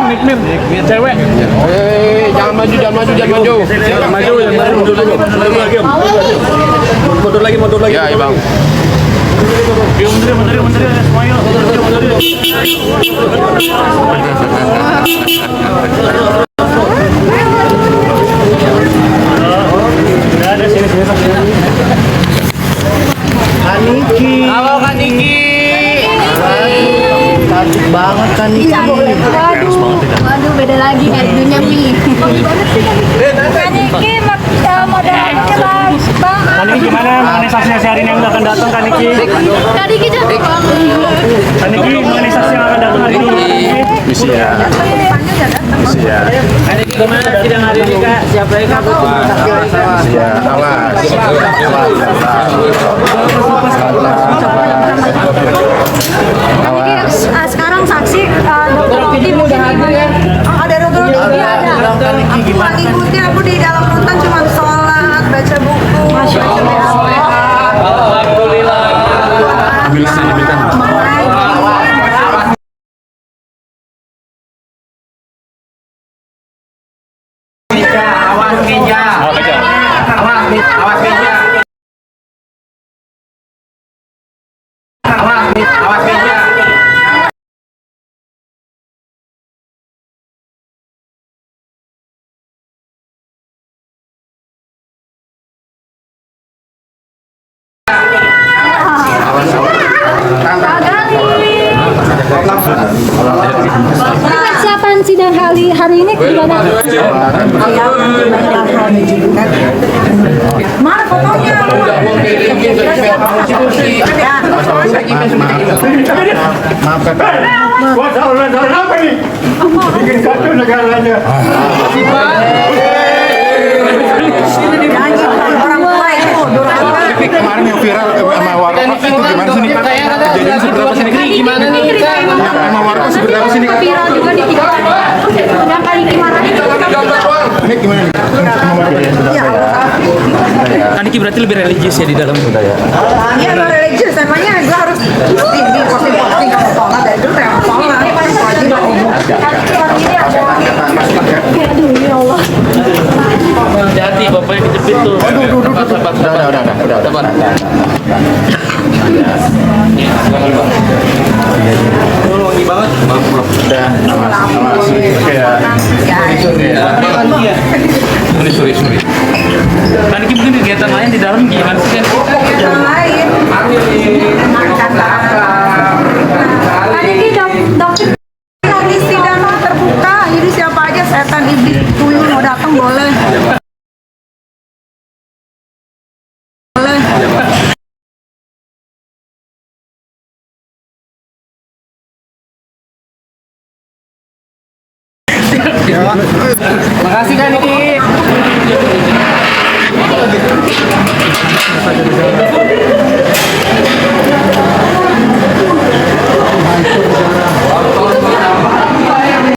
Nikmir, cewek. Jangan maju. Mundur lagi. Ya, Bang. Mundur semuanya. Ada sini. Kaniki. Halo Kaniki. Cantik banget Kaniki. Waduh, beda lagi kayak dunia mie. Kaniki modelnya bagus banget. Kaniki gimana mengenai saksi hari ini yang akan datang Kaniki? Kaniki cantik banget. Kaniki mengenai saksi yang akan datang hari ini? Misi ya. Kaniki gimana sidang hari ini Kak? Siapa yang kabur? Ya, awas. Sekarang saksi dokter tim udah ada ya. Ada dokter tim ada. Aku ikutin aku di dalam rutan cuma sholat, baca buku. Masya Allah. Alhamdulillah. Awas meja. Awas meja. Persiapan sidang hari ini gimana? Mana fotonya? Bikin kacau negaranya. Kemarin yang viral sama warga itu gimana sih nih? Kejadian seberapa sih nih? Gimana nih? Sama warga seberapa sih nih? Viral juga di TikTok. Udah kali gimana nih? Ini gimana nih? Sama warga ya sudah ya. Kaniki berarti lebih religius ya di dalam sudah ya. Iya, lo religius, emangnya gue harus di posting kalau sholat dari dulu pengen sholat wajib Aduh, ya Allah. Hati-hati bapaknya kejepit tuh. Udah. Wangi banget. Udah, awas. Sorry. Kaniki mungkin kegiatan lain di dalam gimana sih? yang lain makan bakar. Kaniki dokter Nanti sidang terbuka, jadi siapa aja setan iblis tuyul mau datang boleh. Makasih Kaniki.